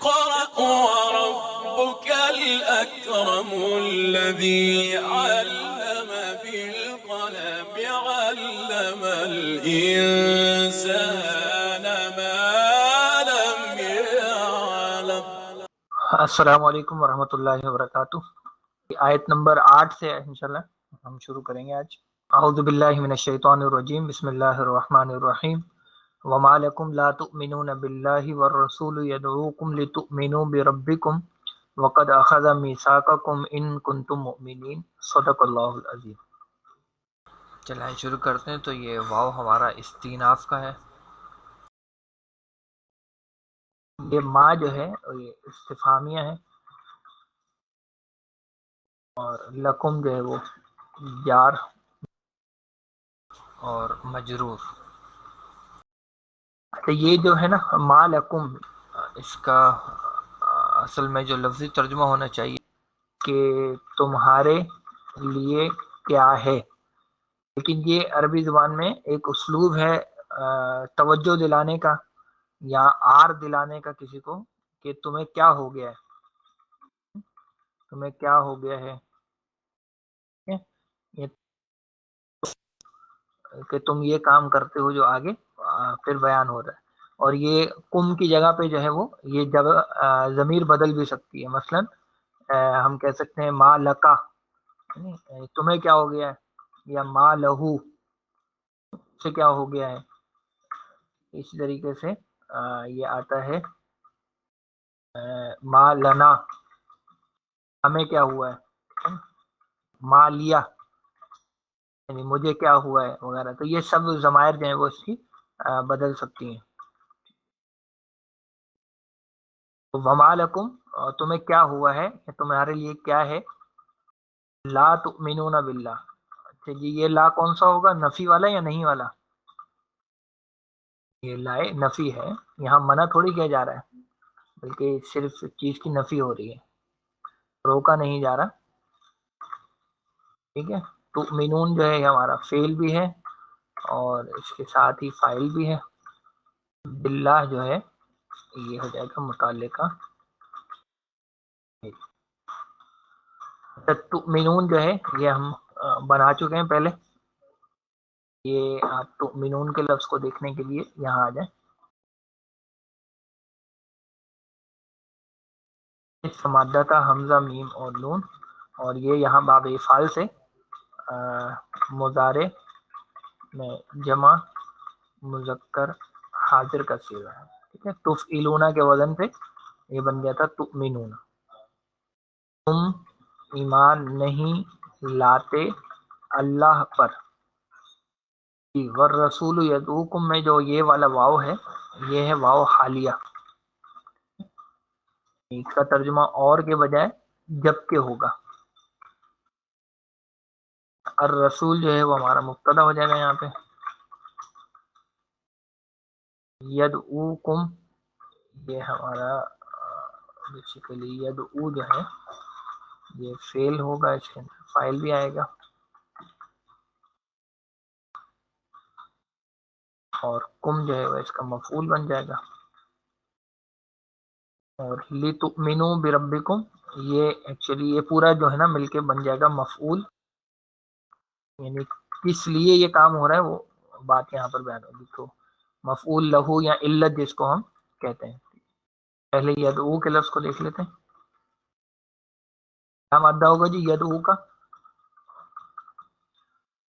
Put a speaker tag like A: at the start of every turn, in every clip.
A: اقرأ وربك الأكرم الذي علم بالقلم علم الإنسان ما لم يعلم۔
B: السلام علیکم ورحمۃ اللہ وبرکاتہ۔ آیت نمبر 8 سے انشاءاللہ ہم شروع کریں گے آج۔ اعوذ باللہ من الشیطان الرجیم، بسم اللہ الرحمن الرحیم۔ وما لکم لا تؤمنون باللہ والرسول یدعوکم لتؤمنوا بربکم وقد اخذ میثاقکم ان کنتم مؤمنین۔ صدق اللہ العظیم۔ چلائیں شروع کرتے ہیں۔ تو یہ واو ہمارا استیناف کا ہے، یہ ما جو ہے یہ استفہامیہ ہے، اور لکم جو ہے وہ جار اور مجرور۔ تو یہ جو ہے نا ما لکم، اس کا اصل میں جو لفظی ترجمہ ہونا چاہیے کہ تمہارے لیے کیا ہے، لیکن یہ عربی زبان میں ایک اسلوب ہے توجہ دلانے کا یا آر دلانے کا کسی کو، کہ تمہیں کیا ہو گیا ہے، تمہیں کیا ہو گیا ہے، یہ کہ تم یہ کام کرتے ہو جو آگے پھر بیان ہو رہا ہے۔ اور یہ کم کی جگہ پہ جو ہے وہ یہ جب ضمیر بدل بھی سکتی ہے، مثلا ہم کہہ سکتے ہیں ما لکا، تمہیں کیا ہو گیا ہے، یا ما لہو سے کیا ہو گیا ہے۔ اسی طریقے سے یہ آتا ہے ما لنا، ہمیں کیا ہوا ہے، ما لیا یعنی مجھے کیا ہوا ہے وغیرہ۔ تو یہ سب ضمائر جو ہیں وہ اس کی بدل سکتی ہیں۔ وما لکم، تمہیں کیا ہوا ہے، تمہارے لیے کیا ہے، لا تؤمنون باللہ۔ اچھا جی، یہ لا کون سا ہوگا، نفی والا یا نہیں والا؟ یہ لائے نفی ہے، یہاں منع تھوڑی کیا جا رہا ہے، بلکہ صرف چیز کی نفی ہو رہی ہے، روکا نہیں جا رہا۔ ٹھیک ہے، تؤمنون جو ہے یہ ہمارا فعل بھی ہے اور اس کے ساتھ ہی فاعل بھی ہے۔ باللہ جو ہے یہ ہو جائے گا متعلقہ۔ تؤمنون جو ہے یہ ہم بنا چکے ہیں پہلے، یہ آپ تؤمنون کے لفظ کو دیکھنے کے لیے یہاں آ جائیں۔ مادہ کا حمزہ میم اور نون، اور یہ یہاں باب افعال سے مضارع میں جمع مذکر حاضر کا صیغہ ہے۔ ٹھیک ہے، تفعلون کے وزن پہ یہ بن گیا تھا تؤمنون۔ تم ایمان نہیں لاتے اللہ پر، والرسول یدعوکم میں جو یہ والا واو ہے یہ ہے واو حالیہ، اس کا ترجمہ اور کے بجائے جب کے ہوگا۔ الرسول جو ہے وہ ہمارا مبتدا ہو جائے گا یہاں پہ، یدعوکم یہ ہمارا بیسیکلی یدعو جو ہے یہ فعل ہوگا، اس کے اندر فاعل بھی آئے گا، اور کم جو ہے وہ اس کا مفعول بن جائے گا۔ اور لتؤمنوا بربکم یہ ایکچولی یہ پورا جو ہے نا مل کے بن جائے گا مفعول، یعنی کس لیے یہ کام ہو رہا ہے وہ بات یہاں پر بیان ہوگی۔ تو مفعول لہو یا علت جس کو ہم کہتے ہیں، پہلے یدعو کے لفظ کو دیکھ لیتے ہیں۔ کیا مادہ ہوگا جی یدعو کا،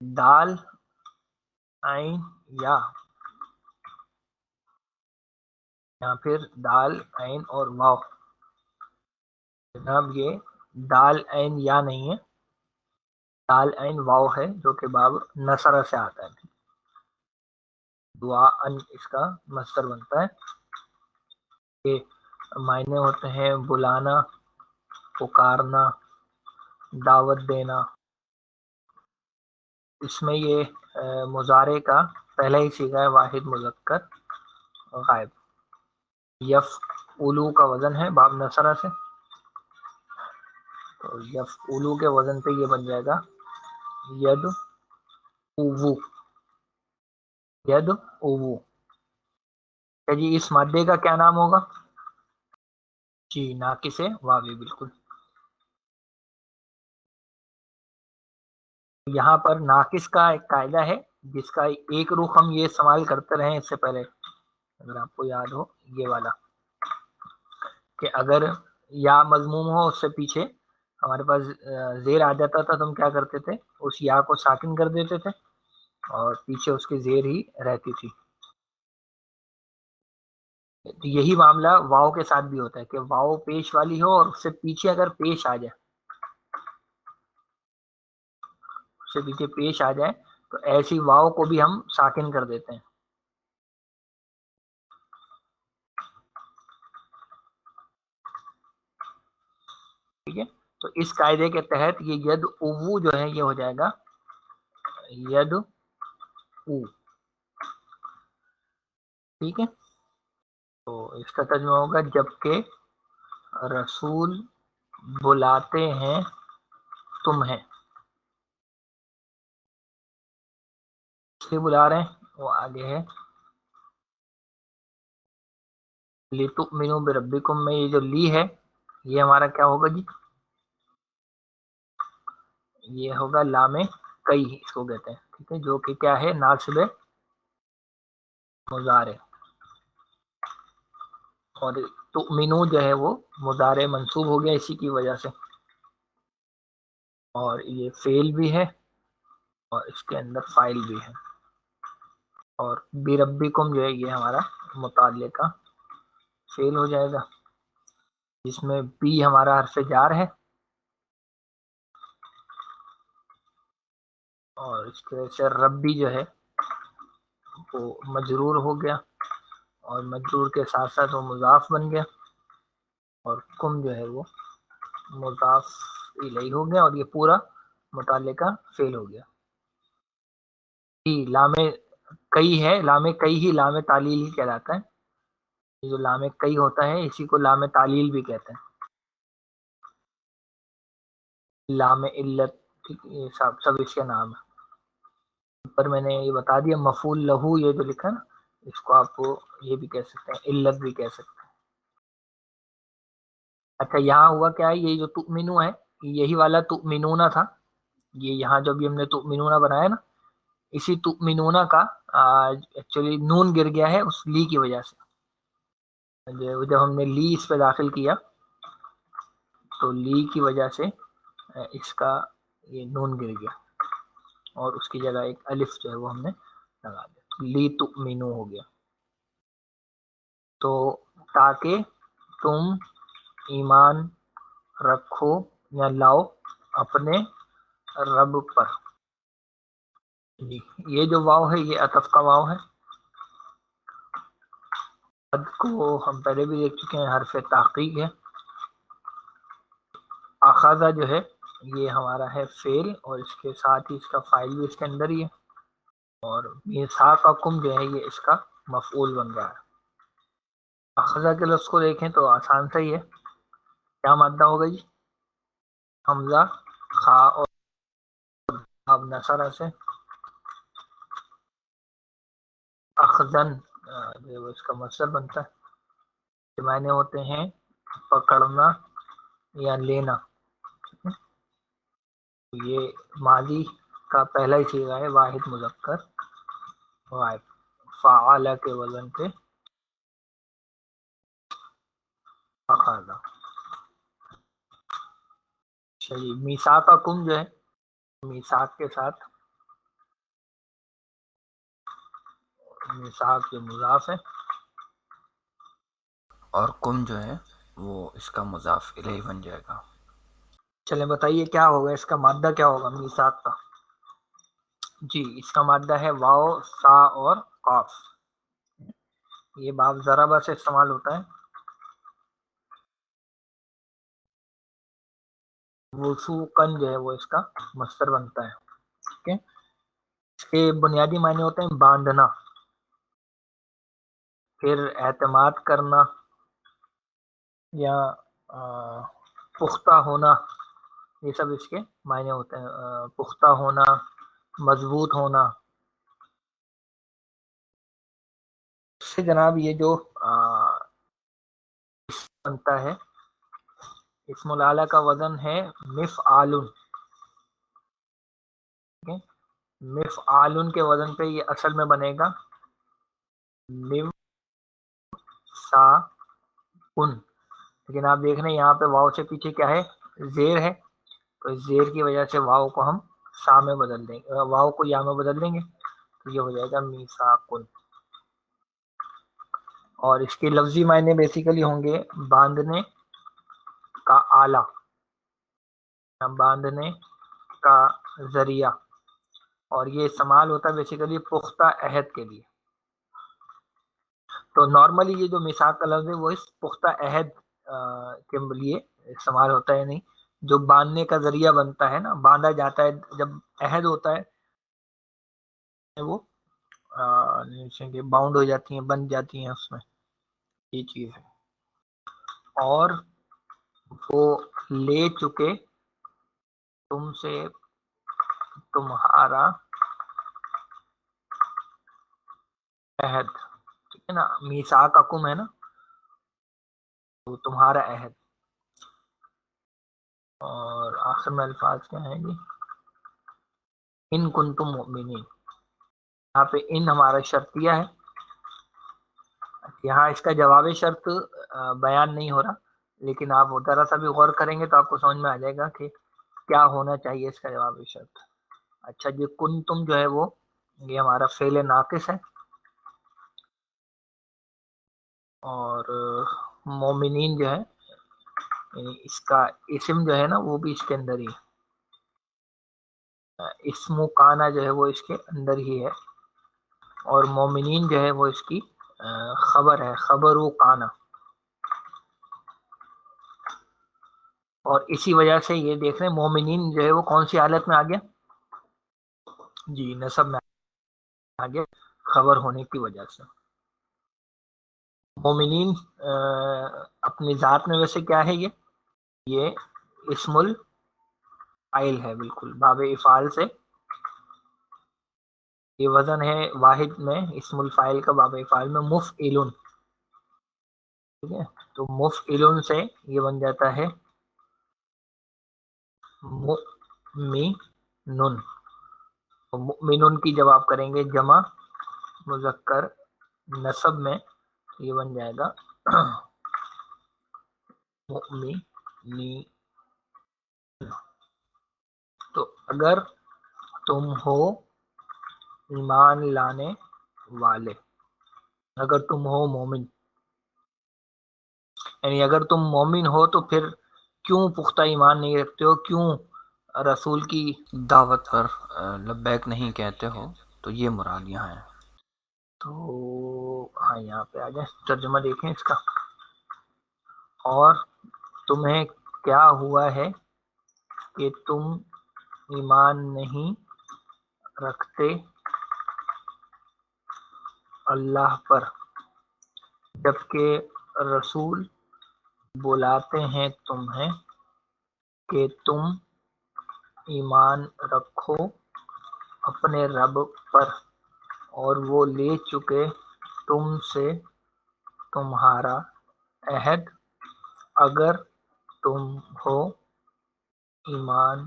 B: دال عین یا، یا پھر دال عین اور واو۔ جناب یہ دال عین یا نہیں ہے، دال عین واو ہے جو کہ باب نصر سے آتا ہے، دعا ان اس کا مصدر بنتا ہے۔ یہ معنی ہوتے ہیں بلانا، پکارنا، دعوت دینا۔ اس میں یہ مضارع کا پہلا ہی صیغہ ہے واحد مذکر غائب۔ یفعلو کا وزن ہے باب نصرہ سے، تو یفعلو کے وزن پہ یہ بن جائے گا ید اوو، ید اوو۔ جی اس مادے کا کیا نام ہوگا، جی ناقص واوی بالکل. یہاں پر ناقص کا ایک قاعدہ ہے جس کا ایک رخ ہم یہ استعمال کرتے رہے اس سے پہلے، اگر آپ کو یاد ہو، یہ والا کہ اگر یا مضموم ہو اس سے پیچھے ہمارے پاس زیر آ جاتا تھا تو ہم کیا کرتے تھے، اس یا کو ساکن کر دیتے تھے اور پیچھے اس کے زیر ہی رہتی تھی. یہی معاملہ واؤ کے ساتھ بھی ہوتا ہے کہ واؤ پیش والی ہو اور اس سے پیچھے اگر پیش آ جائے، اس سے پیچھے پیش آ جائے تو ایسی واؤ کو بھی ہم ساکن کر دیتے ہیں. ٹھیک ہے، تو اس قاعدے کے تحت یہ ید او جو ہے یہ ہو جائے گا ید او. ٹھیک ہے، تو اس کا ترجمہ ہوگا جبکہ رسول بلاتے ہیں تمہیں. اس لیے بلا رہے ہیں وہ آگے ہے لِتُؤْمِنُوا بِرَبِّكُمْ میں یہ جو لی ہے یہ ہمارا کیا ہوگا جی، یہ ہوگا لام کئی اس کو کہتے ہیں. ٹھیک ہے، جو کہ کیا ہے، ناصب مضارع، اور تؤمنو جو ہے وہ مضارع منصوب ہو گیا اسی کی وجہ سے، اور یہ فعل بھی ہے اور اس کے اندر فاعل بھی ہے. اور بربکم جو ہے یہ ہمارا متعلقہ فعل ہو جائے گا جس میں بی ہمارا حرف جار ہے اور اس کی وجہ سے ربی جو ہے وہ مجرور ہو گیا اور مجرور کے ساتھ ساتھ وہ مضاف بن گیا، اور کم جو ہے وہ مضاف الیہ ہو گیا اور یہ پورا متعلقہ فعل ہو گیا. لام کئی ہے، لام کئی ہی لام تعلیل ہی کہلاتا ہے. یہ جو لام کئی ہوتا ہے اسی کو لام تعلیل بھی کہتے ہیں. لام علت یہ سب اس کے نام ہے. پر میں نے یہ بتا دیا مفعول لہو یہ جو لکھا نا اس کو آپ یہ بھی کہہ سکتے ہیں، علت بھی کہہ سکتے ہیں. اچھا یہاں ہوا کیا ہے، یہ جو تؤمنو ہے یہی والا تؤمنونا تھا، یہ یہاں جو بھی ہم نے تؤمنونا بنایا نا اسی تؤمنونا کا ایکچولی نون گر گیا ہے اس لی کی وجہ سے. جب ہم نے لی اس پہ داخل کیا تو لی کی وجہ سے اس کا یہ نون گر گیا اور اس کی جگہ ایک الف جو ہے وہ ہم نے لگا دیا، لی تؤمنو ہو گیا. تو تاکہ تم ایمان رکھو یا لاؤ اپنے رب پر. جی یہ جو واو ہے یہ عطف کا واو ہے. قد کو ہم پہلے بھی دیکھ چکے ہیں حرف تحقیق ہے. اخذہ جو ہے یہ ہمارا ہے فعل اور اس کے ساتھ ہی اس کا فاعل بھی اس کے اندر ہی ہے، اور میثاقکم جو ہے یہ اس کا مفعول بن رہا ہے. اخذہ کے لفظ کو دیکھیں تو آسان سا ہی ہے، کیا مادہ ہوگا جی، حمزہ خا اور اب نصرہ سے اخذن جو اس کا مصدر بنتا ہے، کہ معنی ہوتے ہیں پکڑنا یا لینا. یہ ماضی کا پہلا ہی صیغہ ہے واحد مذکر غائب، فعال کے وزن پہ اخذہ. چلیے میثاقکم جو ہے میثاق کے ساتھ میثاق جو مضاف ہے اور کم جو ہے وہ اس کا مضاف الیہ بن جائے گا. چلیں بتائیے کیا ہوگا اس کا مادہ، کیا ہوگا میثاق کا؟ جی اس کا مادہ ہے واو سا اور قاف. یہ باب ضربہ سے استعمال ہوتا ہے. وثوقن جو ہے وہ اس کا مصدر بنتا ہے. ٹھیک ہے، اس کے بنیادی معنی ہوتے ہیں باندھنا، پھر اعتماد کرنا یا پختہ ہونا، یہ سب اس کے معنی ہوتے ہیں. پختہ ہونا، مضبوط ہونا. اس سے جناب یہ جو بنتا ہے اسم العلیٰ کا وزن ہے مفعالن، مفعالن کے وزن پہ یہ اصل میں بنے گا مم سا کن، لیکن آپ دیکھ رہے ہیں یہاں پہ واو سے پیچھے کیا ہے، زیر ہے، تو زیر کی وجہ سے واو کو ہم سا میں بدل دیں گے، واو کو یا میں بدل دیں گے، تو یہ ہو جائے گا میثاقن۔ اور اس کے لفظی معنی بیسیکلی ہوں گے باندھنے کا آلہ، باندھنے کا ذریعہ، اور یہ استعمال ہوتا ہے بیسیکلی پختہ عہد کے لیے۔ تو نارملی یہ جو میثاق کا لفظ ہے وہ اس پختہ عہد کے لیے استعمال ہوتا ہے، نہیں جو باندھنے کا ذریعہ بنتا ہے نا، باندھا جاتا ہے جب عہد ہوتا ہے وہ باؤنڈ ہو جاتی ہیں، بن جاتی ہیں اس میں، یہ چیز ہے۔ اور وہ لے چکے تم سے تمہارا عہد، ٹھیک ہے نا، میثاقکم ہے نا، تو تمہارا عہد۔ اور آخر میں الفاظ کیا ہیں جی، ان کنتم مؤمنین، یہاں پہ ان ہمارا شرطیہ ہے، یہاں اس کا جواب شرط بیان نہیں ہو رہا، لیکن آپ ذرا سا بھی غور کریں گے تو آپ کو سمجھ میں آ جائے گا کہ کیا ہونا چاہیے اس کا جواب شرط۔ اچھا جی، کنتم جو ہے وہ یہ ہمارا فعل ناقص ہے، اور مومنین جو ہے یعنی اس کا اسم جو ہے نا وہ بھی اس کے اندر ہی ہے، اسم کانا جو ہے وہ اس کے اندر ہی ہے، اور مومنین جو ہے وہ اس کی خبر ہے، خبر و کانا، اور اسی وجہ سے یہ دیکھ رہے ہیں مومنین جو ہے وہ کون سی حالت میں آ گیا جی، نصب میں آ گیا خبر ہونے کی وجہ سے۔ مومنین اپنی ذات میں ویسے کیا ہے، یہ اسم الفاعل ہے، بالکل باب افعال سے یہ وزن ہے واحد میں، اسم الفاعل کا باب افعال میں مفعلن، ٹھیک ہے، تو مفعلن سے یہ بن جاتا ہے مؤمنن، مؤمنن کی جب آپ کریں گے جمع مذکر نسب میں یہ بن جائے گا مؤمنی۔ تو اگر تم ہو ایمان لانے والے، اگر تم ہو مومن، یعنی اگر تم مومن ہو تو پھر کیوں پختہ ایمان نہیں رکھتے ہو، کیوں رسول کی دعوت پر لبیک نہیں کہتے ہو، تو یہ مراد یہاں ہے۔ تو ہاں یہاں پہ آ جائیں، ترجمہ دیکھیں اس کا، اور تمہیں کیا ہوا ہے کہ تم ایمان نہیں رکھتے اللہ پر، جبکہ رسول بلاتے ہیں تمہیں کہ تم ایمان رکھو اپنے رب پر، اور وہ لے چکے تم سے تمہارا عہد، اگر تم ہو ایمان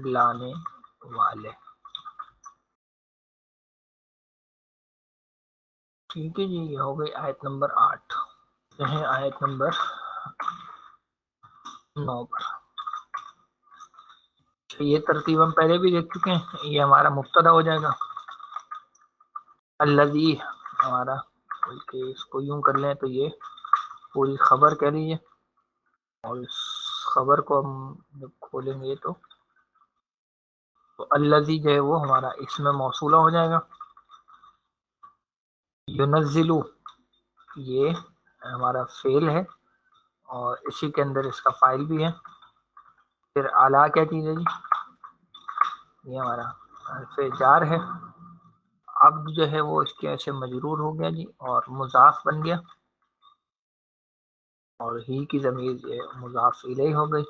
B: لانے والے۔ ٹھیک ہے جی، یہ ہو گئی آیت نمبر 8، یہ آیت نمبر 9 پر۔ یہ ترتیب ہم پہلے بھی دیکھ چکے ہیں، یہ ہمارا مبتدا ہو جائے گا، الذی ہمارا، بلکہ اس کو یوں کر لیں تو یہ پوری خبر کہہ لیجیے، اور اس خبر کو ہم جب کھولیں گے تو الذی جو ہے وہ ہمارا اسم موصولہ ہو جائے گا، ینزلو یہ ہمارا فعل ہے، اور اسی کے اندر اس کا فاعل بھی ہے، پھر اعلیٰ کیا چیز ہے جی، یہ ہمارا حرف جار ہے، عبد جو ہے وہ اس کے ایسے مجرور ہو گیا جی، اور مضاف بن گیا، اور ہی کی ضمیر جو ہے مضاف الیہ ہو گئی۔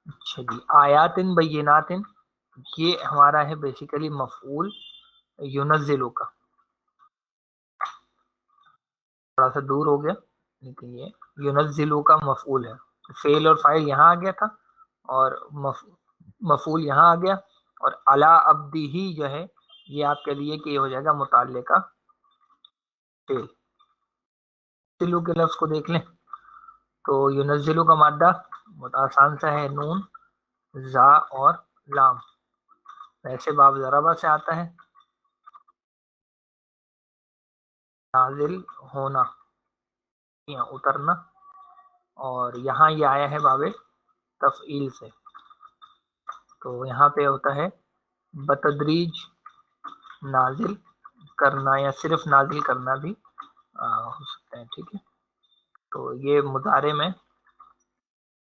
B: اچھا جی، آیات بینات، یہ ہمارا ہے بیسیکلی مفعول ینزلو کا، تھوڑا سا دور ہو گیا، لیکن یہ ینزلو کا مفعول ہے، فعل اور فاعل یہاں آ گیا تھا اور مفعول یہاں آ گیا، اور علی عبدہ جو ہے یہ آپ کے لیے کہ یہ ہو جائے گا متعلقہ فعل۔ ینزلو کے لفظ کو دیکھ لیں تو ینزلو کا مادہ بہت آسان سا ہے، نون زا اور لام، ویسے باب ضربہ سے آتا ہے، نازل ہونا یا اترنا، اور یہاں یہ آیا ہے باب تفعیل سے، تو یہاں پہ ہوتا ہے بتدریج نازل کرنا یا صرف نازل کرنا بھی ہو سکتا ہے، ٹھیک ہے۔ تو یہ مضارع میں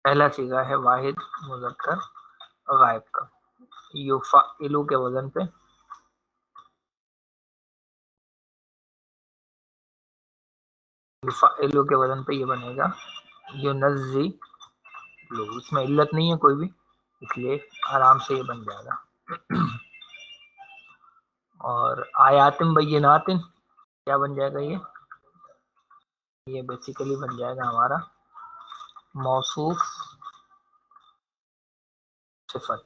B: پہلا صیغہ ہے واحد مذکر غائب کا، یفعلو کے وزن پہ، یفعلو کے وزن پہ یہ بنے گا ینزلو، اس میں علت نہیں ہے کوئی بھی، اس لیے آرام سے یہ بن جائے گا۔ اور آیاتم بیناتن کیا بن جائے گا، یہ بیسیکلی بن جائے گا ہمارا موصوف صفت۔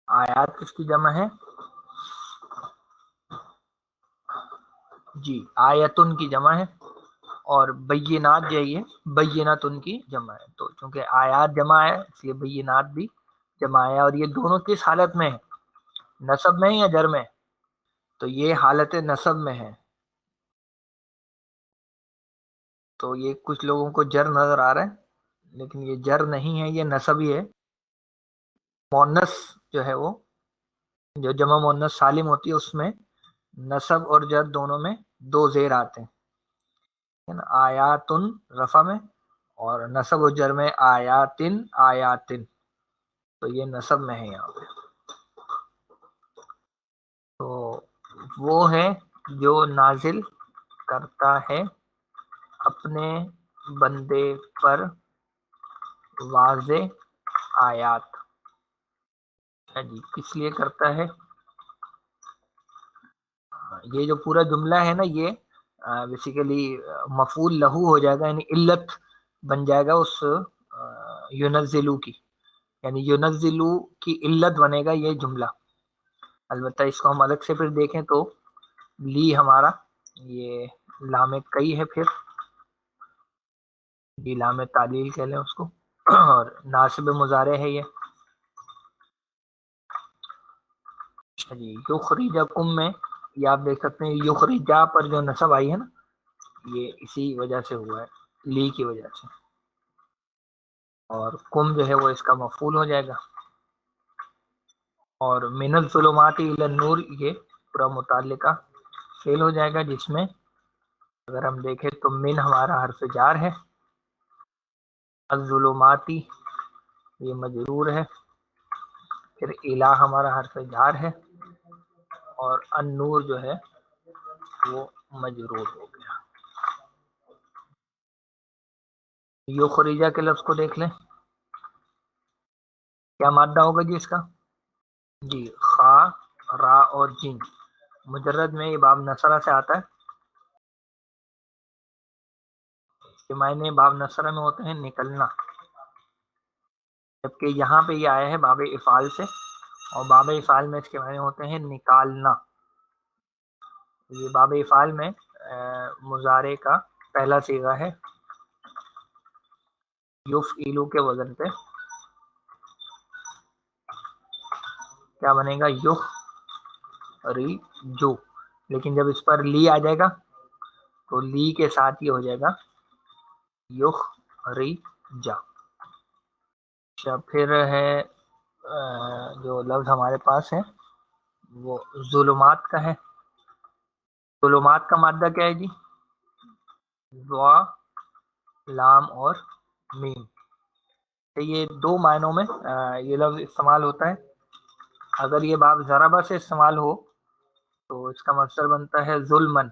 B: آیات کس کی جمع ہے؟ جی آیتن کی جمع ہے، اور بینات جو ہے یہ بیناتن کی جمع ہے، تو چونکہ آیات جمع ہے اس لیے بینات بھی جمع ہے، اور یہ دونوں کس حالت میں ہے، نصب میں یا جر میں؟ تو یہ حالت نصب میں ہے، تو یہ کچھ لوگوں کو جر نظر آ رہا ہے لیکن یہ جر نہیں ہے، یہ نصب ہی ہے۔ مونس جو ہے وہ جو جمع مونس سالم ہوتی ہے اس میں نصب اور جر دونوں میں دو زیر آتے ہیں، آیاتن رفع میں اور نصب و جر میں آیاتن آیاتن، تو یہ نصب میں ہے یہاں پہ۔ تو وہ ہے جو نازل کرتا ہے اپنے بندے پر واضح آیات، جی کس لیے کرتا ہے؟ یہ جو پورا جملہ ہے نا یہ بیسیکلی مفعول لہو ہو جائے گا، یعنی علت بن جائے گا اس ینزلو کی، یعنی ینزلو کی علت بنے گا یہ جملہ۔ البتہ اس کو ہم الگ سے پھر دیکھیں تو لی ہمارا یہ لام کئی ہے، پھر یہ لام تعلیل کہہ لیں اس کو، اور ناصب مضارع ہے یہ۔ جی یخرجکم میں یہ آپ دیکھ سکتے ہیں یخرجا پر جو نصب آئی ہے نا یہ اسی وجہ سے ہوا ہے، لی کی وجہ سے، اور کم جو ہے وہ اس کا مفعول ہو جائے گا، اور من الظلمات الی النور یہ پورا متعلقہ فعل ہو جائے گا، جس میں اگر ہم دیکھیں تو من ہمارا حرف جار ہے، الظلماتی یہ مجرور ہے، پھر الہ ہمارا حرف جار ہے، اور النور جو ہے وہ مجرور ہو گیا۔ یخرجہ کے لفظ کو دیکھ لیں، کیا مادہ ہوگا جی اس کا؟ جی خا را اور جن، مجرد میں یہ باب نصرہ سے آتا ہے، اس کے معنی باب نصرہ میں ہوتے ہیں نکلنا، جبکہ یہاں پہ یہ آیا ہے باب افعال سے، اور باب افعال میں اس کے معنی ہوتے ہیں نکالنا۔ یہ باب افعال میں مضارع کا پہلا صیغہ ہے، یفعلو کے وزن پہ کیا بنے گا؟ یخرجو، لیکن جب اس پر لی آ جائے گا تو لی کے ساتھ یہ ہو جائے گا یخرجا۔ اچھا پھر ہے جو لفظ ہمارے پاس ہے وہ ظلمات کا ہے، ظلمات کا مادہ کیا ہے جی؟ ضا لام اور میم، یہ دو معنوں میں یہ لفظ استعمال ہوتا ہے۔ اگر یہ باب ضربہ سے استعمال ہو تو اس کا مصدر بنتا ہے ظلمن،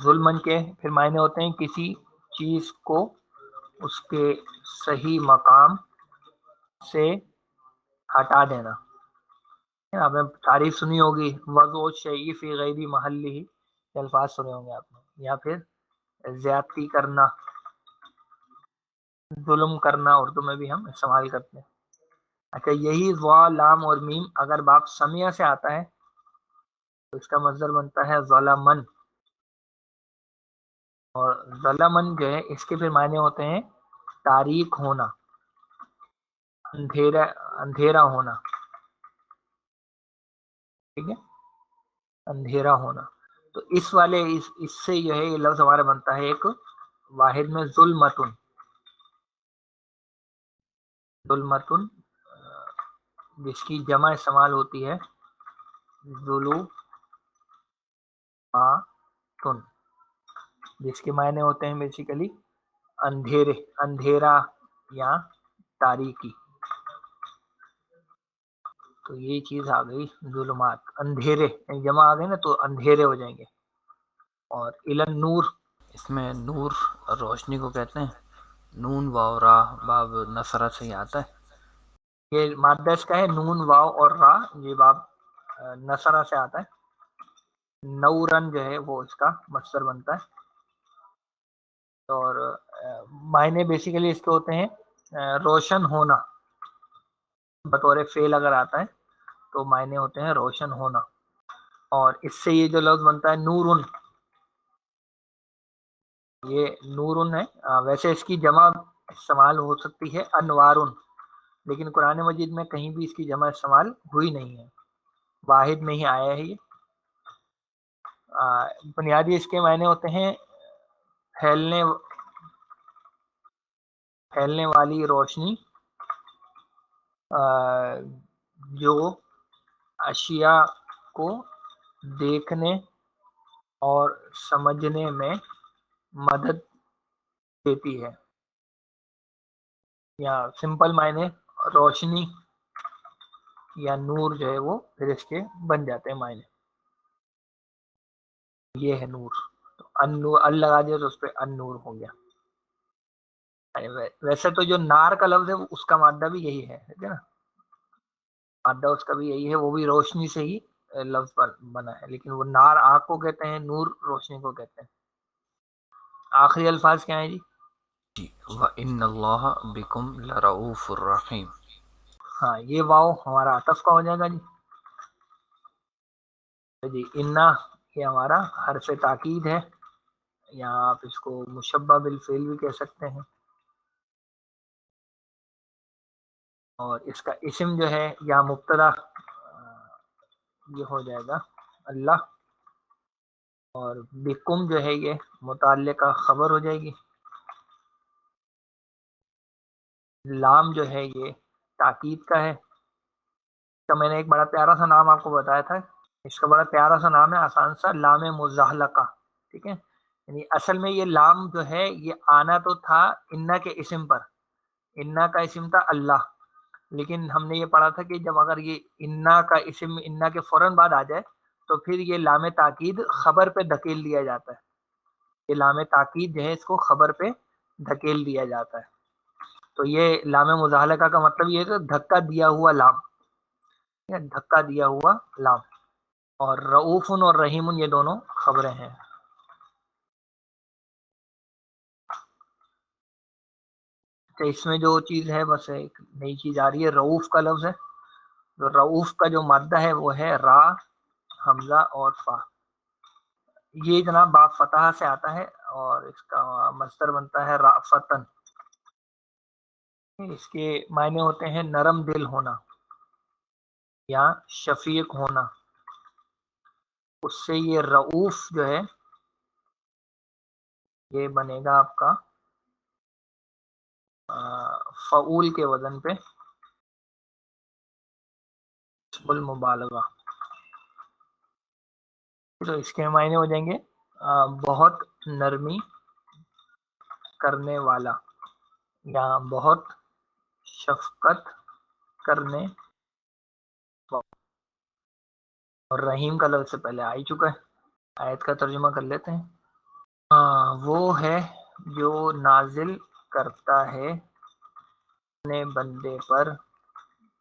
B: ظلمن کے پھر معنی ہوتے ہیں کسی چیز کو اس کے صحیح مقام سے ہٹا دینا، آپ نے تعریف سنی ہوگی، وضع شیء فی غیر محلہ، یہ الفاظ سنے ہوں گے آپ نے. یا پھر زیادتی کرنا، ظلم کرنا اردو میں بھی ہم استعمال کرتے ہیں. اچھا یہی وا لام اور میم اگر باب سمیہ سے آتا ہے تو اس کا مصدر بنتا ہے ظلمن، اور ظلمن جو ہے اس کے پھر معنی ہوتے ہیں تاریک ہونا، اندھیرا، اندھیرا ہونا. ٹھیک ہے، اندھیرا ہونا. تو اس والے اس سے جو ہے یہ لفظ ہمارا بنتا ہے ایک واحد میں ظلمتن. ظلمتن جس کی جمع استعمال ہوتی ہے ظلماتن، جس کے معنی ہوتے ہیں بیسیکلی اندھیرے، اندھیرا یا تاریکی. تو یہ چیز آ گئی ظلمات، اندھیرے، جمع آ گئے نا تو اندھیرے ہو جائیں گے. اور الن نور، اس میں نور روشنی کو کہتے ہیں. نون واو را باب نصرہ سے ہی آتا ہے. یہ مادہ اس کا ہے نون واو اور را، یہ باب نصرہ سے آتا ہے. نورن جو ہے وہ اس کا مصدر بنتا ہے. اور معنی بیسیکلی اس کے ہوتے ہیں روشن ہونا. بطور فعل اگر آتا ہے تو معنی ہوتے ہیں روشن ہونا. اور اس سے یہ جو لفظ بنتا ہے نورن، یہ نورن ہے. ویسے اس کی جمع استعمال ہو سکتی ہے انوارن، لیکن قرآن مجید میں کہیں بھی اس کی جمع استعمال ہوئی نہیں ہے، واحد میں ہی آیا ہے یہ. بنیادی اس کے معنی ہوتے ہیں پھیلنے والی روشنی، جو اشیاء کو دیکھنے اور سمجھنے میں مدد دیتی ہے. یا سمپل معنی روشنی یا نور جو ہے وہ پھر اس کے بن جاتے ہیں معنی. یہ ہے نور، تو النور ال لگا دیا تو اس پہ النور ہو گیا. ویسے تو جو نار کا لفظ ہے اس کا مادہ بھی یہی ہے نا، مادہ اس کا بھی یہی ہے، وہ بھی روشنی سے ہی لفظ بنا ہے، لیکن وہ نار آگ کو کہتے ہیں، نور روشنی کو کہتے ہیں. آخری الفاظ کیا ہیں جی؟ وَإِنَّ اللَّهَ بِكُمْ لَرَؤُوفٌ الرَّحِيمٌ. ہاں یہ واو ہمارا عطف کا ہو جائے گا جی. جی انا یہ ہمارا حرف تاکید ہے، یا آپ اس کو مشبہ بالفعل بھی کہہ سکتے ہیں. اور اس کا اسم جو ہے یا مبتدا یہ ہو جائے گا اللہ، اور بکم جو ہے یہ متعلقہ خبر ہو جائے گی. لام جو ہے یہ تاکید کا ہے. تو میں نے ایک بڑا پیارا سا نام آپ کو بتایا تھا، اس کا بڑا پیارا سا نام ہے آسان سا، لام مزحلقہ. ٹھیک ہے، یعنی اصل میں یہ لام جو ہے یہ آنا تو تھا انا کے اسم پر، انا کا اسم تھا اللہ، لیکن ہم نے یہ پڑھا تھا کہ جب اگر یہ انا کا اسم انا کے فوراً بعد آ جائے تو پھر یہ لام تاکید خبر پہ دھکیل دیا جاتا ہے. یہ لام تاکید جو ہے اس کو خبر پہ دھکیل دیا جاتا ہے. تو یہ لام مزحلقہ کا مطلب یہ ہے کہ دھکا دیا ہوا لام، دھکا دیا ہوا لام. اور رؤوفن اور رحیمن یہ دونوں خبریں ہیں. تو اس میں جو چیز ہے بس ایک نئی چیز آ رہی ہے، رؤوف کا لفظ ہے. تو رؤوف کا جو مادہ ہے وہ ہے را، حمزہ اور فا. یہ جناب با فتح سے آتا ہے اور اس کا مصدر بنتا ہے رافتن. اس کے معنی ہوتے ہیں نرم دل ہونا یا شفیق ہونا. اس سے یہ رؤوف جو ہے یہ بنے گا آپ کا فعول کے وزن پہ اسم المبالغہ. تو اس کے معنی ہو جائیں گے بہت نرمی کرنے والا یا بہت شفقت کرنے والا. اور رحیم کا لفظ سے پہلے آ ہی چکا ہے. آیت کا ترجمہ کر لیتے ہیں. وہ ہے جو نازل کرتا ہے اپنے بندے پر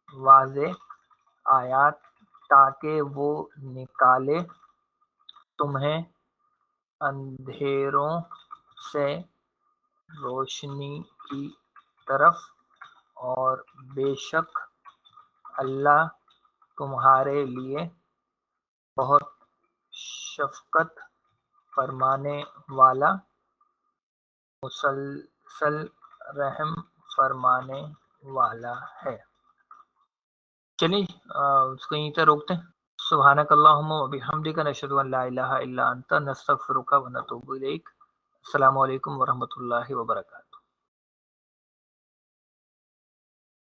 B: واضح آیات تاکہ وہ نکالے تمہیں اندھیروں سے روشنی کی طرف، اور بے شک اللہ تمہارے لیے بہت شفقت فرمانے والا، مسلسل رحم فرمانے والا ہے۔ چلیے اس کو یہیں پہ روکتے ہیں۔ سبحانک اللہم و بحمدک، نشہد ان لا الہ الا انت، نستغفرک و نتوب الیک۔ السلام علیکم ورحمۃ اللہ وبرکاتہ۔